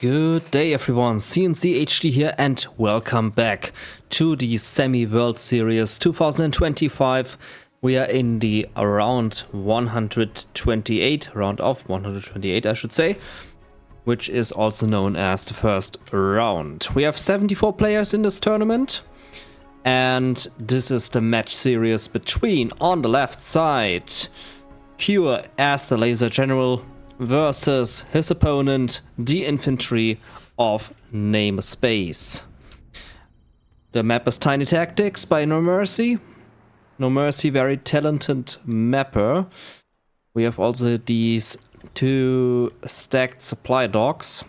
Good day everyone, cncHD here and welcome back to the Semi-World Series 2025. We are in the round 128, round of 128 I should say, which is also known as the first round. We have 74 players in this tournament and this is the match series between, on the left side, Pure as the Laser General versus his opponent, the infantry of NamEspAce. The map is Tiny Tactics by No Mercy. No Mercy, very talented mapper. We have also these two stacked supply docks.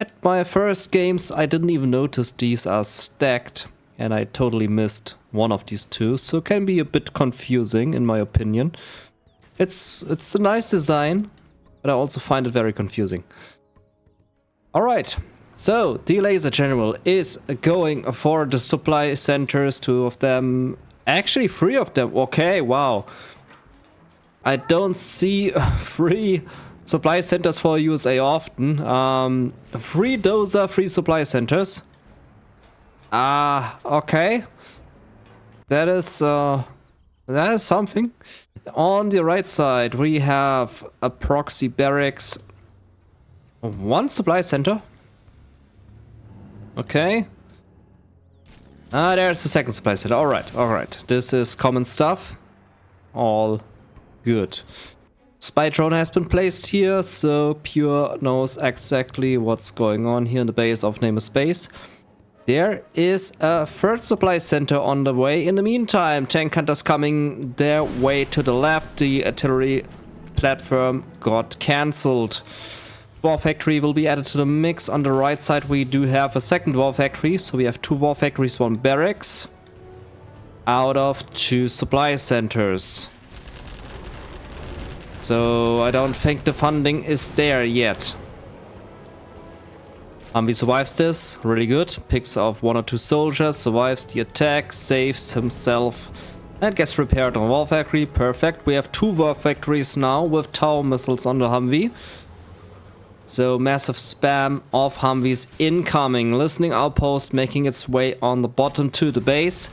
At my first games I didn't even notice these are stacked and I totally missed one of these two, so it can be a bit confusing in my opinion. It's a nice design, but I also find it very confusing. Alright, so the Laser General is going for the supply centers, two of them, actually three of them. Okay, wow. I don't see three supply centers for USA often. Three dozer, three supply centers. Okay. That is something. On the right side, we have a proxy barracks, one supply center. Okay. There's the second supply center. All right. This is common stuff. All good. Spy drone has been placed here, so Pure knows exactly what's going on here in the base of NamEspAce. There is a third supply center on the way. In the meantime, tank hunters coming their way to the left. The artillery platform got cancelled. War factory will be added to the mix. On the right side we do have a second war factory. So we have two war factories, one barracks out of two supply centers. So I don't think the funding is there yet. Humvee survives this, really good. Picks off one or two soldiers, survives the attack, saves himself, and gets repaired on war factory. Perfect. We have two war factories now with Tau missiles on the Humvee. So massive spam of Humvees incoming. Listening outpost making its way on the bottom to the base.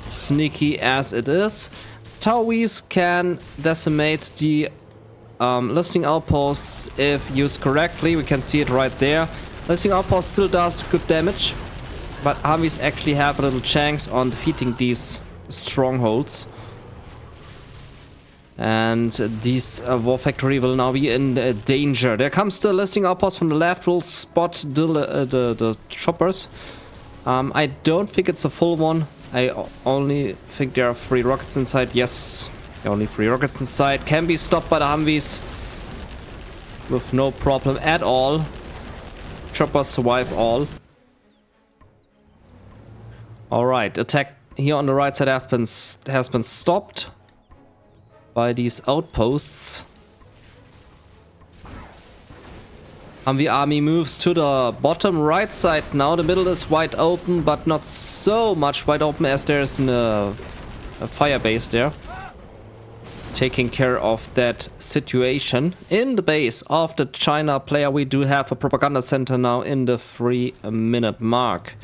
Sneaky as it is. Tauis can decimate the listening outposts if used correctly. We can see it right there. Listening outpost still does good damage, but Humvees actually have a little chance on defeating these strongholds. And this war factory will now be in danger. There comes the listening outpost from the left, will spot the choppers. I don't think it's a full one. I only think there are 3 rockets inside. Yes, only 3 rockets inside. Can be stopped by the Humvees with no problem at all. Choppers survive all. Alright, attack here on the right side has been stopped by these outposts. Humvee army moves to the bottom right side now. The middle is wide open, but not so much wide open as there's a fire base there, taking care of that situation. In the base of the China player we do have a propaganda center now in the 3-minute mark.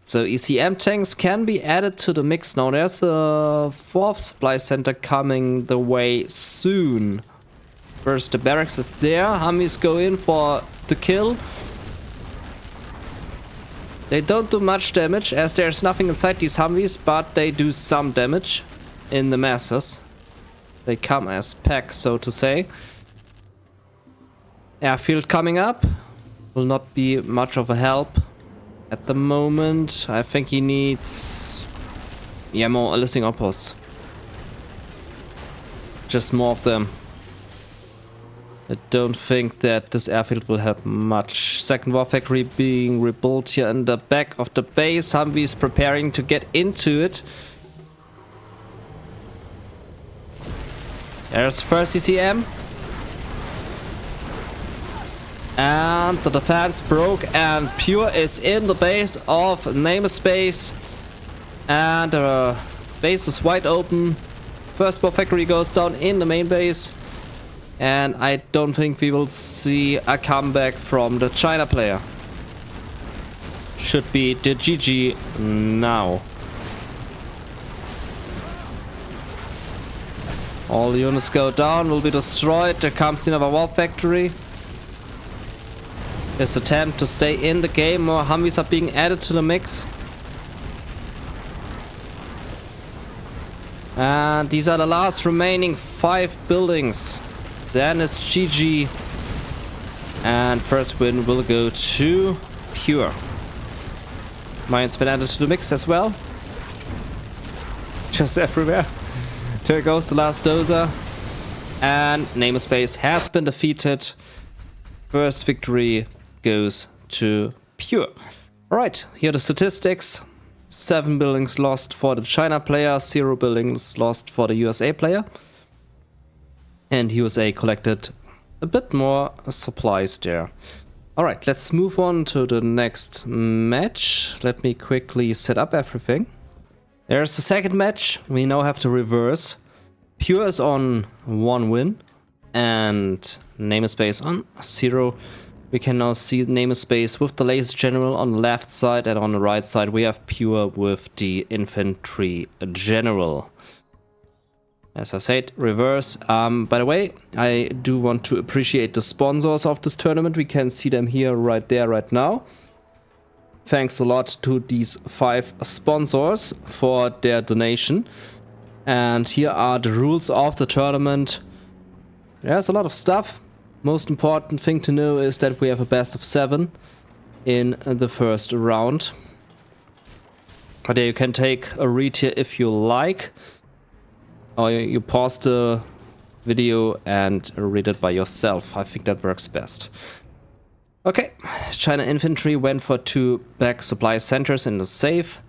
So ECM tanks can be added to the mix now. There's a 4th supply center coming the way soon. First the barracks is there. Humvees go in for the kill. They don't do much damage as there's nothing inside these Humvees, but they do some damage in the masses. They come as packs, so to say. Airfield coming up. Will not be much of a help at the moment. I think he needs more listening outposts. Just more of them. I don't think that this airfield will help much. Second war factory being rebuilt here in the back of the base. Humvees preparing to get into it. There's first ECM. And the defense broke and Pure is in the base of NamEspAce. And the base is wide open. First war factory goes down in the main base. And I don't think we will see a comeback from the China player. Should be the GG now. All units go down, will be destroyed. There comes another war factory. His attempt to stay in the game. More Humvees are being added to the mix. And these are the last remaining 5 buildings. Then it's GG. And first win will go to Pure. Mine's been added to the mix as well. Just everywhere. There goes the last dozer. And NamEspAce has been defeated. First victory goes to Pure. Alright, here are the statistics. 7 buildings lost for the China player, 0 buildings lost for the USA player. And USA collected a bit more supplies there. Alright, let's move on to the next match. Let me quickly set up everything. There's the second match. We now have to reverse. Pure is on 1 win and NamEspAce on 0. We can now see NamEspAce with the laser general on the left side, and on the right side we have Pure with the infantry general. As I said, reverse. By the way, I do want to appreciate the sponsors of this tournament. We can see them here, right there, right now. Thanks a lot to these 5 sponsors for their donation. And here are the rules of the tournament. There's a lot of stuff. Most important thing to know is that we have a best of 7 in the first round. But yeah, you can take a read here if you like. Or you pause the video and read it by yourself. I think that works best. Okay, China infantry went for 2 back supply centers in the safe,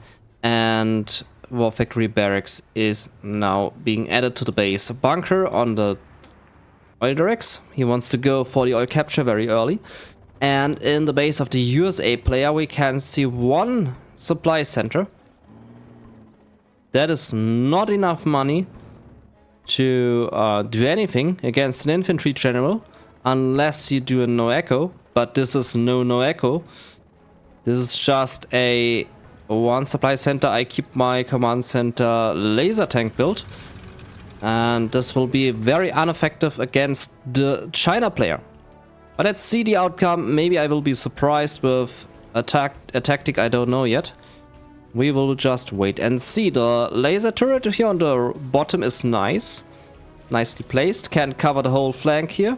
and War Factory Barracks is now being added to the base. Bunker on the oil derricks. He wants to go for the oil capture very early. And in the base of the USA player we can see 1 supply center. That is not enough money to do anything against an infantry general, unless you do a no echo. But this is no echo. This is just a 1 supply center. I keep my command center laser tank built, and this will be very ineffective against the China player. But let's see the outcome. Maybe I will be surprised with a tactic I don't know yet. We will just wait and see. The laser turret here on the bottom is nice. Nicely placed. Can cover the whole flank here.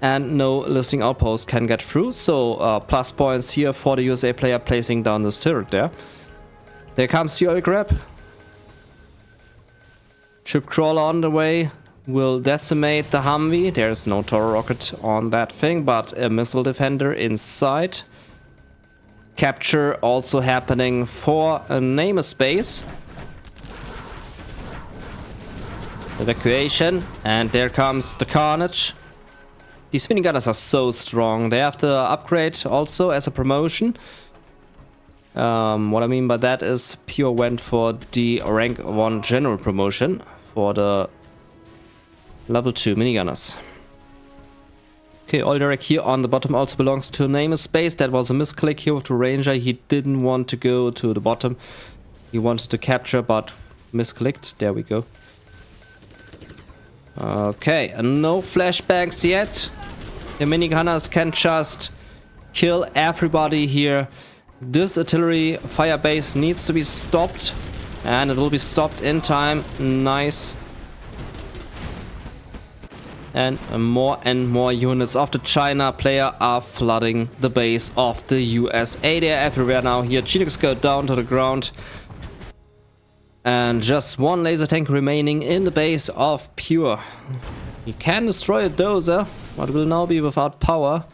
And no listening outpost can get through. So plus points here for the USA player placing down this turret there. There comes the oil grab. Ship crawler on the way. Will decimate the Humvee. There's no Toro rocket on that thing, but a missile defender inside. Capture also happening for a NamEspAce. Evacuation, and there comes the carnage. These minigunners are so strong. They have the upgrade also as a promotion. What I mean by that is Pure went for the rank 1 general promotion for the level 2 minigunners. Okay, Olderek here on the bottom also belongs to NamEspAce. That was a misclick here with the Ranger. He didn't want to go to the bottom. He wanted to capture, but misclicked. There we go. Okay, no flashbangs yet. The minigunners can just kill everybody here. This artillery fire base needs to be stopped, and it will be stopped in time. Nice. And more units of the China player are flooding the base of the USA. They're everywhere now here. Chinooks go down to the ground. And just 1 laser tank remaining in the base of Pure. You can destroy a dozer, but will now be without power,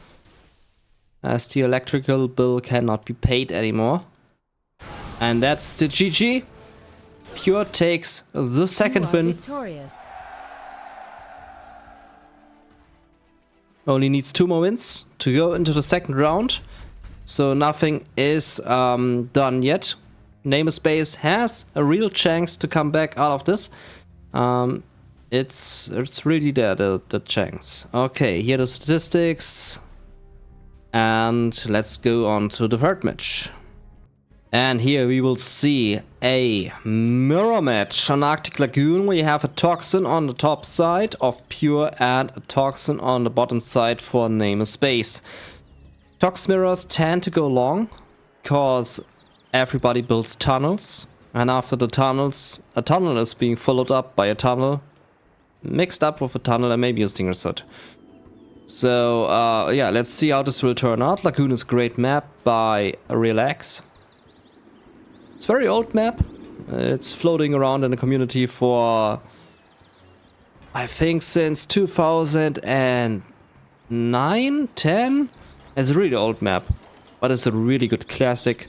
as the electrical bill cannot be paid anymore. And that's the GG. Pure takes the second win. Victorious. Only needs 2 more wins to go into the second round. So nothing is done yet. NamEspAce has a real chance to come back out of this. It's really there, the chance. Okay, here are the statistics. And let's go on to the third match. And here we will see a mirror match on Arctic Lagoon. We have a Toxin on the top side of Pure and a Toxin on the bottom side for NamEspAce. Tox mirrors tend to go long because everybody builds tunnels. And after the tunnels, a tunnel is being followed up by a tunnel, mixed up with a tunnel and maybe a stinger set. So yeah, let's see how this will turn out. Lagoon is a great map by Relax. It's a very old map. It's floating around in the community for, I think, since 2009, 10. It's a really old map, but it's a really good classic.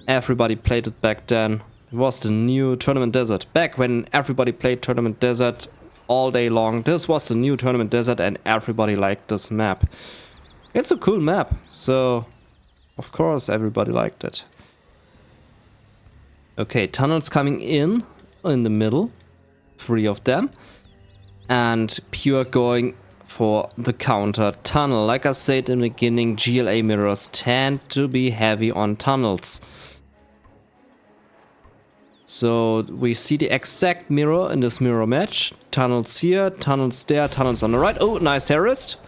Everybody played it back then. It was the new Tournament Desert. Back when everybody played Tournament Desert all day long, this was the new Tournament Desert and everybody liked this map. It's a cool map, so of course everybody liked it. Okay, tunnels coming in the middle, 3 of them, and Pure going for the counter tunnel. Like I said in the beginning, GLA mirrors tend to be heavy on tunnels. So we see the exact mirror in this mirror match. Tunnels here, tunnels there, tunnels on the right. Oh, nice terrorist.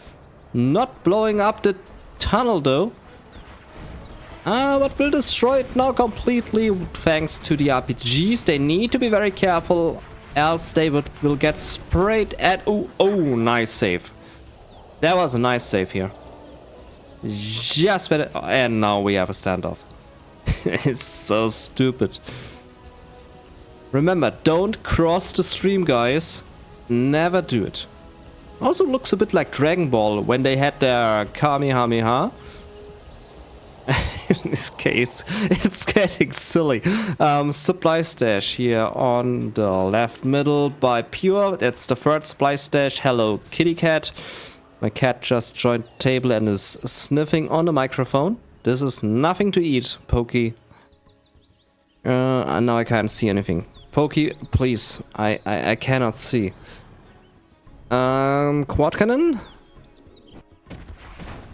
Not blowing up the tunnel though. But will destroy it now completely thanks to the RPGs. They need to be very careful, else they will get sprayed at... Oh, nice save. That was a nice save here. Just better... And now we have a standoff. It's so stupid. Remember, don't cross the stream, guys. Never do it. Also looks a bit like Dragon Ball when they had their Kamehameha. In this case, it's getting silly. Supply stash here on the left middle by Pure. That's the third supply stash. Hello, kitty cat. My cat just joined the table and is sniffing on the microphone. This is nothing to eat, Pokey. And now I can't see anything. Pokey, please. I cannot see. Quad cannon.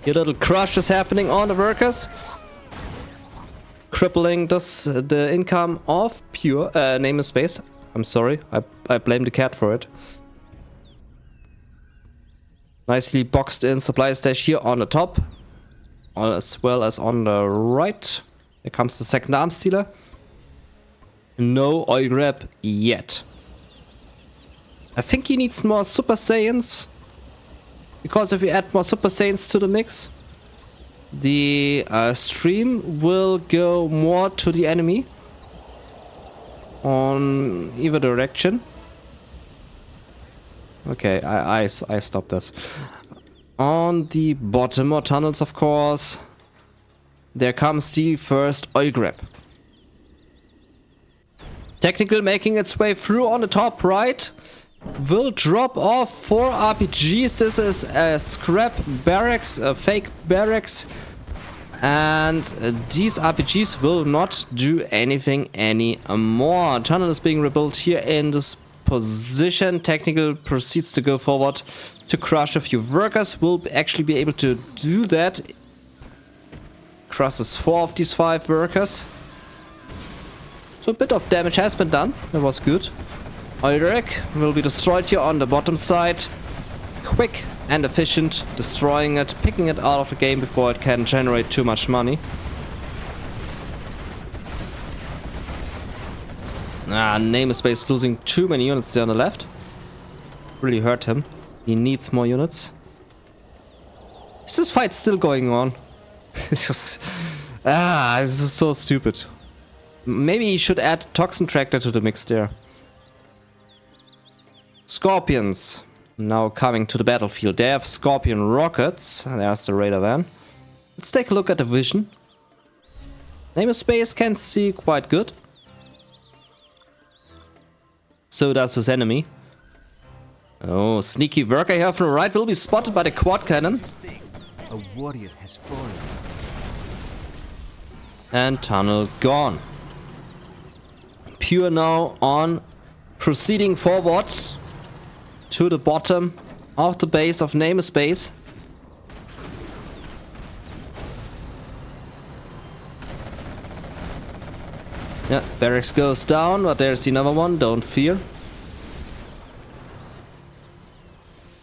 Your little crush is happening on the workers. Crippling the income of Pure NamEspAce. I'm sorry, I blame the cat for it. Nicely boxed in supply stash here on the top, as well as on the right. Here comes the second arm stealer. No oil grab yet. I think he needs more Super Saiyans, because if you add more Super Saiyans to the mix, the stream will go more to the enemy on either direction. Okay, I stopped this. On the bottom more tunnels, of course. There comes the first oil grab. Technical making its way through on the top right. Will drop off 4 RPGs. This is a scrap barracks, a fake barracks. And these RPGs will not do anything anymore. Tunnel is being rebuilt here in this position. Technical proceeds to go forward to crush a few workers. Will actually be able to do that. Crushes 4 of these 5 workers. So a bit of damage has been done. That was good. Oilrek will be destroyed here on the bottom side. Quick and efficient, destroying it, picking it out of the game before it can generate too much money. NamEspAce losing too many units there on the left. Really hurt him. He needs more units. Is this fight still going on? It's just... this is so stupid. Maybe he should add Toxin Tractor to the mix there. Scorpions now coming to the battlefield. They have Scorpion rockets. There's the radar van. Let's take a look at the vision. NamEspAce can see quite good. So does his enemy. Oh, sneaky worker here from the right will be spotted by the quad cannon. A warrior has fallen. And tunnel gone. Pure now on proceeding forward. to the bottom of the base of NamEspAce. Yeah, barracks goes down, but there's another one, don't fear.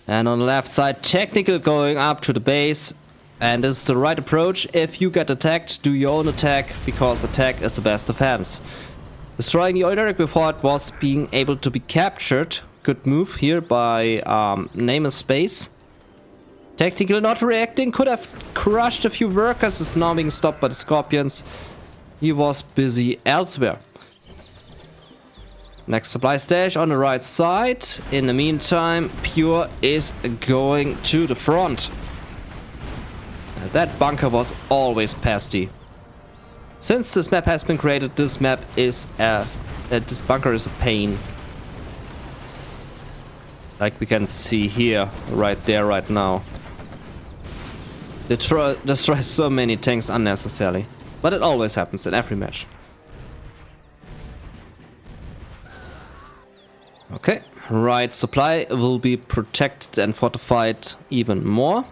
And on the left side, technical going up to the base. And this is the right approach. If you get attacked, do your own attack, because attack is the best defense. Destroying the oil derrick before it was being able to be captured. Good move here by NamEspAce. Technical not reacting, could have crushed a few workers, is now being stopped by the Scorpions. He was busy elsewhere. Next supply stash on the right side. In the meantime, Pure is going to the front. That bunker was always pasty. Since this map has been created, this bunker is a pain. Like we can see here, right there, right now. Destroys so many tanks unnecessarily. But it always happens in every match. Okay, right supply will be protected and fortified even more.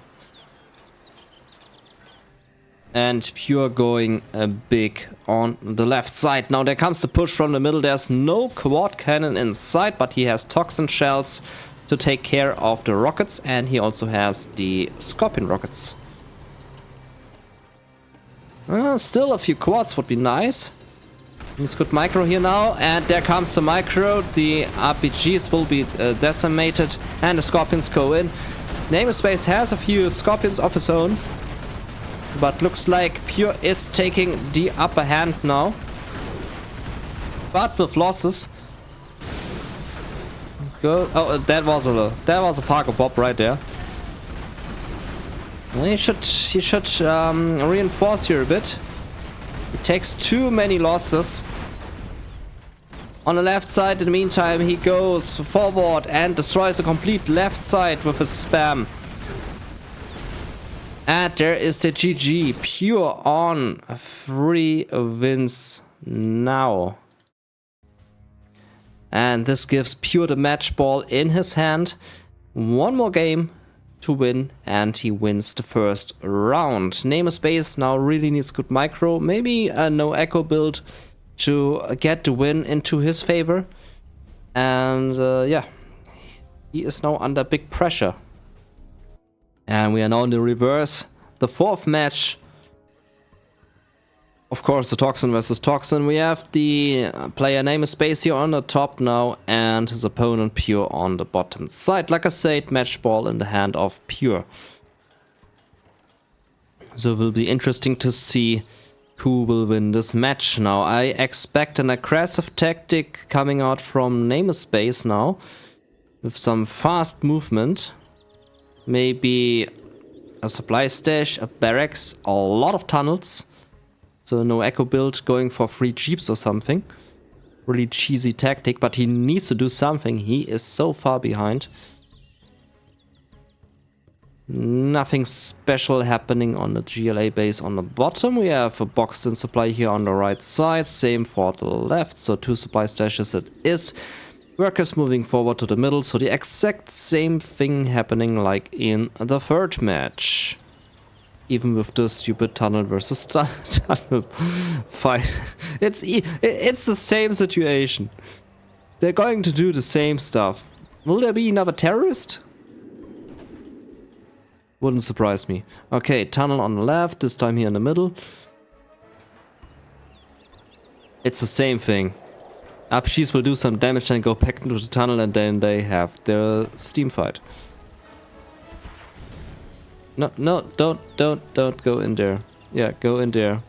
And Pure going big on the left side. Now there comes the push from the middle. There's no quad cannon inside, but he has toxin shells to take care of the rockets. And he also has the Scorpion rockets. Still a few quads would be nice. He's good micro here now. And there comes the micro. The RPGs will be decimated. And the Scorpions go in. NamEspAce has a few Scorpions of his own. But looks like Pure is taking the upper hand now. But with losses. Go. Oh, that was a Fargo Bob right there. He should reinforce here a bit. He takes too many losses. On the left side, in the meantime, he goes forward and destroys the complete left side with his spam. And there is the GG. Pure on 3 wins now. And this gives Pure the match ball in his hand. One more game to win and he wins the first round. NamEspAce now really needs good micro. Maybe a no echo build to get the win into his favor. And yeah, he is now under big pressure. And we are now in the reverse. The 4th match. Of course, the Toxin versus Toxin. We have the player NamEspAce here on the top now. And his opponent Pure on the bottom side. Like I said, match ball in the hand of Pure. So it will be interesting to see who will win this match now. I expect an aggressive tactic coming out from NamEspAce now. With some fast movement. Maybe a supply stash, a barracks, a lot of tunnels. So no echo build, going for 3 jeeps or something. Really cheesy tactic, but he needs to do something. He is so far behind. Nothing special happening on the GLA base on the bottom. We have a boxed in supply here on the right side. Same for the left, so 2 supply stashes it is. Workers moving forward to the middle, so the exact same thing happening like in the 3rd match. Even with the stupid tunnel versus tunnel fight. It's the same situation. They're going to do the same stuff. Will there be another terrorist? Wouldn't surprise me. Okay, tunnel on the left, this time here in the middle. It's the same thing. RPGs will do some damage and go back into the tunnel and then they have their steam fight. No, don't go in there. Yeah, go in there.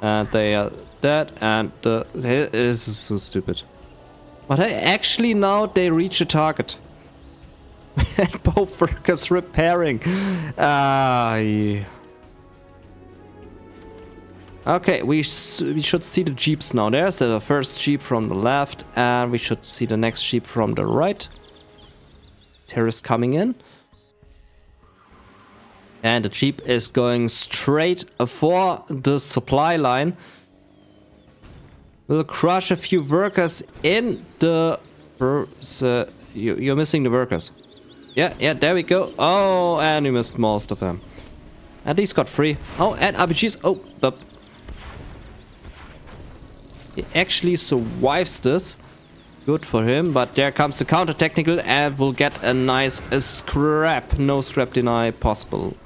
And they are dead and this is so stupid. But hey, actually now they reach a target. And both workers repairing. Yeah. Okay, we should see the jeeps now. There's the first jeep from the left, and we should see the next jeep from the right. Terrorist coming in. And the jeep is going straight for the supply line. We'll crush a few workers in the You're missing the workers. Yeah, there we go. Oh, and we missed most of them. At least got 3. Oh, and RPGs. Oh, but he actually survives this. Good for him, but there comes the counter technical and we'll get a nice scrap. No scrap deny possible.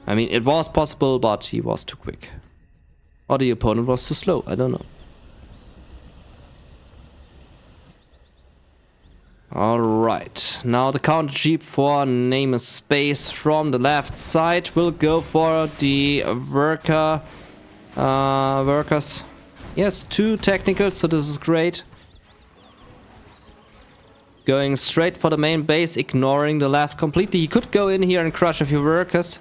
I mean, it was possible, but he was too quick. Or the opponent was too slow, I don't know. Alright, now the counter jeep for NamEspAce from the left side will go for the workers. Yes, 2 technicals, so this is great. Going straight for the main base, ignoring the left completely. He could go in here and crush a few workers.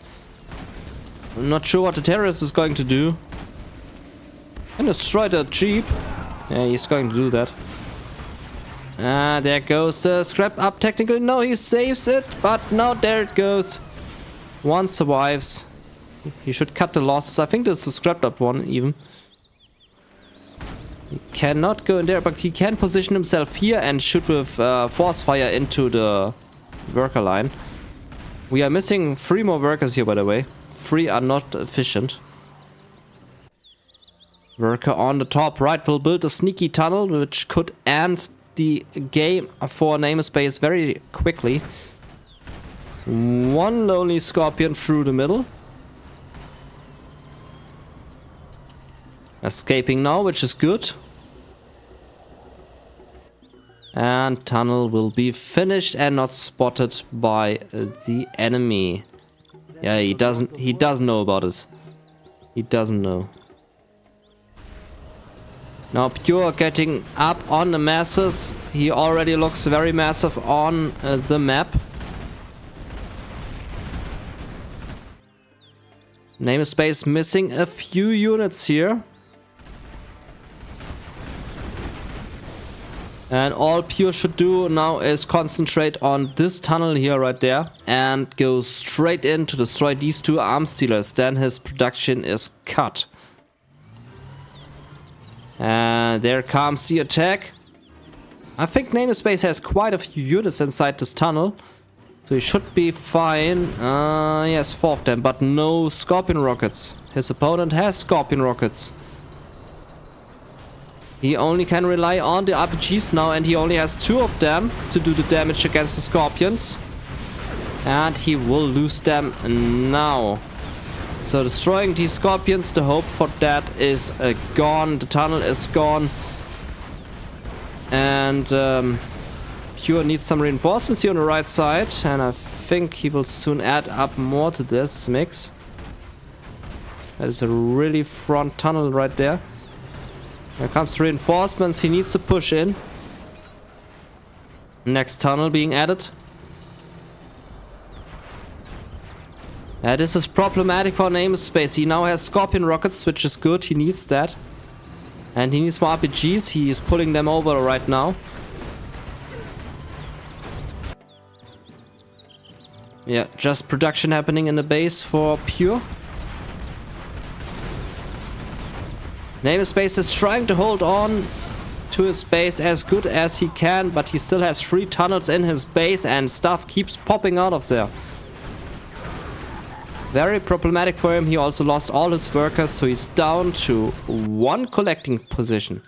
I'm not sure what the terrorist is going to do. And destroy the jeep. Yeah, he's going to do that. Ah, there goes the scrap up technical. No, he saves it, but no, there it goes. One survives. He should cut the losses. I think this is a scrapped up one even. He cannot go in there, but he can position himself here and shoot with force fire into the worker line. We are missing 3 more workers here, by the way. 3 are not efficient. Worker on the top right will build a sneaky tunnel, which could end the game for NamEspAce very quickly. 1 lonely scorpion through the middle. Escaping now, which is good. And tunnel will be finished and not spotted by the enemy. Yeah, he doesn't know about it. He doesn't know. Now Pure getting up on the masses. He already looks very massive on the map. NamEspAce missing a few units here. And all Pure should do now is concentrate on this tunnel here right there and go straight in to destroy these 2 arms stealers. Then his production is cut. And there comes the attack. I think NamEspAce has quite a few units inside this tunnel. So he should be fine. Yes, 4 of them, but no scorpion rockets. His opponent has scorpion rockets. He only can rely on the RPGs now, and he only has 2 of them to do the damage against the scorpions. And he will lose them now. So destroying these scorpions, the hope for that is gone. The tunnel is gone. And Pure needs some reinforcements here on the right side. And I think he will soon add up more to this mix. That is a really front tunnel right there. Here comes reinforcements. He needs to push in. Next tunnel being added. This is problematic for NamEspAce. He now has scorpion rockets, which is good. He needs that. And he needs more RPGs. He is pulling them over right now. Yeah, just production happening in the base for Pure. NamEspAce is trying to hold on to his base as good as he can, but he still has 3 tunnels in his base and stuff keeps popping out of there. Very problematic for him. He also lost all his workers, so he's down to 1 collecting position.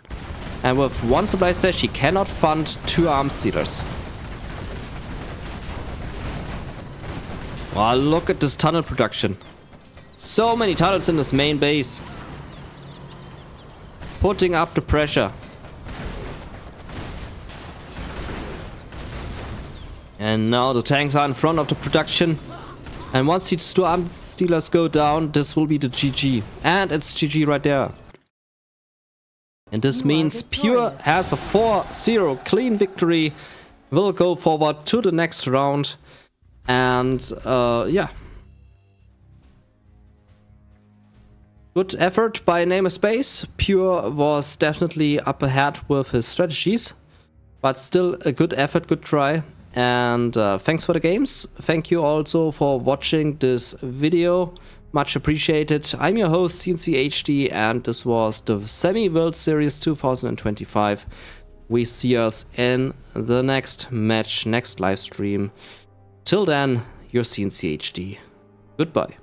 And with 1 supply stash, he cannot fund 2 arms stealers. Wow, look at this tunnel production. So many tunnels in this main base. Putting up the pressure. And now the tanks are in front of the production. And once these 2 arms stealers go down, this will be the GG. And it's GG right there. And this means Pure has a 4-0 clean victory. Will go forward to the next round. And yeah. Good effort by NamEspAce. Pure was definitely up ahead with his strategies. But still a good effort, good try. And thanks for the games. Thank you also for watching this video. Much appreciated. I'm your host, cncHD, and this was the Semi World Series 2025. We see us in the next match, next live stream. Till then, your cncHD. Goodbye.